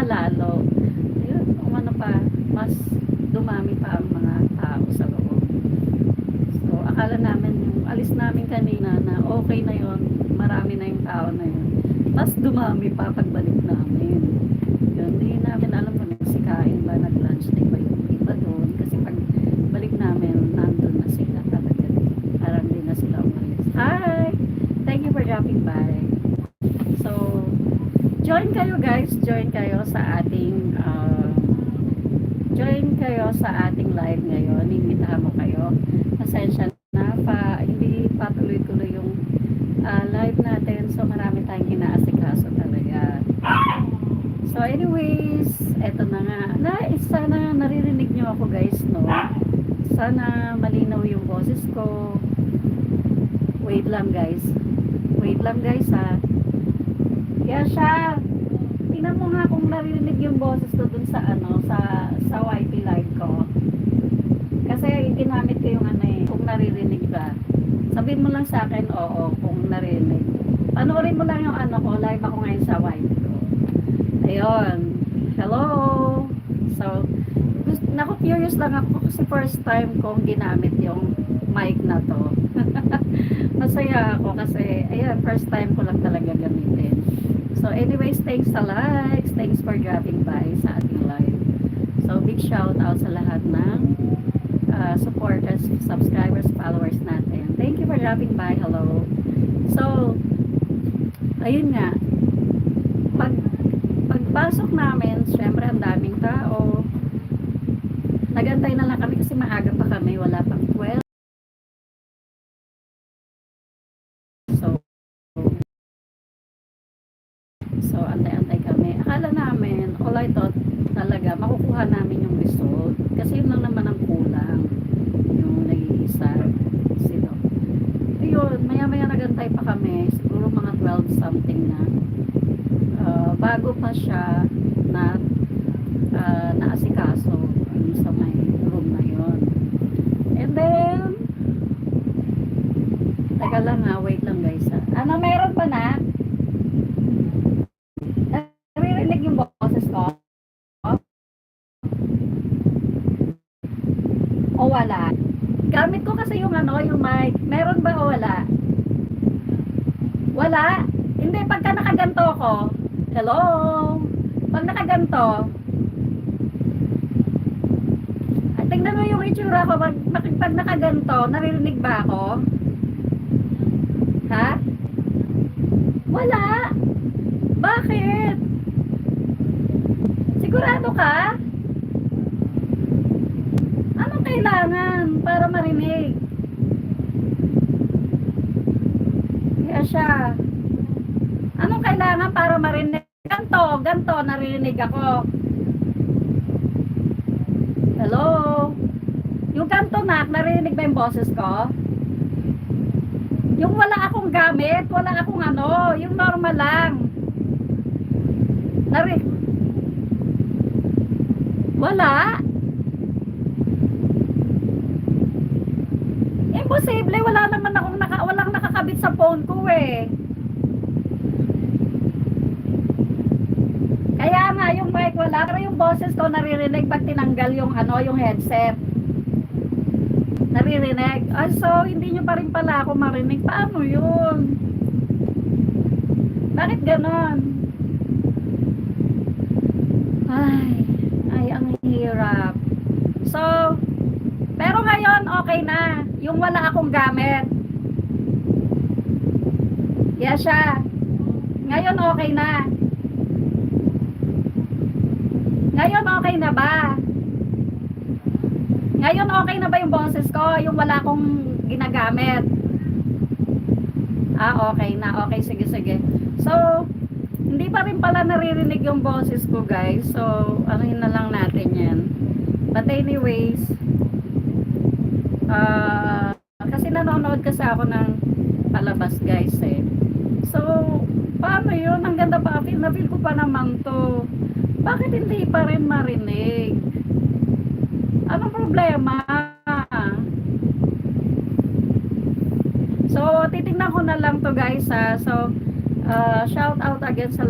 lalo. Ayun, umano pa, mas dumami pa ang mga tao sa loob. So, akala namin yung alis namin kanina na okay na yon, marami na yung tao na yun. Mas dumami pa pagbalik namin. Yun, hindi namin alam kung nagsikain ba, nag-lunch day ba yung iba doon. Kasi pag balik namin, nandun na sila talaga. Parang di na sila umalis. Hi! Thank you for dropping by. So, join kayo guys. Join kayo sa ating live ngayon. Inimbitahan mo kayo. Pasensya na pa, hindi pa tuloy-tuloy yung live natin. So, marami tayong inaasikaso talaga. So, anyways, eto na nga. Sana naririnig nyo ako guys, no? Sana malinaw yung boses ko. Wait lang guys. Wait lang guys, ha. Yasha, tingnan mo nga kung naririnig yung boses ko dun sa sa YT live ko. Kasi ginamit ko yung kung naririnig ba. Sabihin mo lang sa akin, oo, kung naririnig. Panoorin mo lang yung ko, live ako ngayon sa YT ko. Ayun. Hello. So, curious lang ako kasi first time kong ginamit yung mic na to. Masaya ako kasi, ayan, first time ko lang talaga gamitin. So, anyways, thanks sa likes. Thanks for dropping by sa ating live. So, big shout out sa lahat ng supporters, subscribers, followers natin. Thank you for dropping by. Hello. So, ayun nga. Pagpasok namin, syempre ang daming tao. Nagantay na lang kami kasi maaga pa kami. Wala pang 12. So, antay-antay kami. Akala namin, all I thought talaga, makukuha namin yung result. Kasi yun lang naman ang kulang. Yung nag-iisa. Sino. Ayun, maya-maya nagantay pa kami. Siguro mga 12 something na. Bago pa siya na naasikaso sa may room na yun. And then, teka lang ha, wait lang guys ha. Ano, meron pa na? Naririnig yung boses ko? O wala? Gamit ko kasi yung yung mic. Meron ba o wala? Wala? Hindi, pagka nakaganto ko. Hello? Pag nakaganto, tingnan mo yung itsura ko. Pag nakaganto, naririnig ba ako? Ha? Wala? Bakit? Sigurado ka? Anong kailangan para marinig? Kaya siya. Anong kailangan para marinig? Ganto, naririnig ako. Hello? Yung ganto naririnig ba yung boses ko? Yung wala akong gamit, wala akong yung normal lang. Wala? Imposible, wala naman akong walang nakakabit sa phone ko eh. Kaya nga yung mic wala, pero yung boses ko naririnig pag tinanggal yung yung headset. Naririnig. So hindi nyo pa rin pala ako marinig. Paano yun? Bakit ganon? Ay, ang hirap. So, pero ngayon okay na. Yung wala akong gamit. Yeah, siya. Ngayon okay na. Ngayon okay na ba? Ngayon okay na ba yung boses ko? Yung wala akong ginagamit. Okay na. Okay, sige. So, hindi pa rin pala naririnig yung boses ko guys. So, anuhin na lang natin yan. But anyways, kasi nanonood kasi ako ng palabas guys eh. So, paano yun? Ang ganda pa. Na-feel ko pa naman to. Bakit hindi pa rin marinig? Anong problema? So, titignan ko na lang to guys ha. So, shout out again sa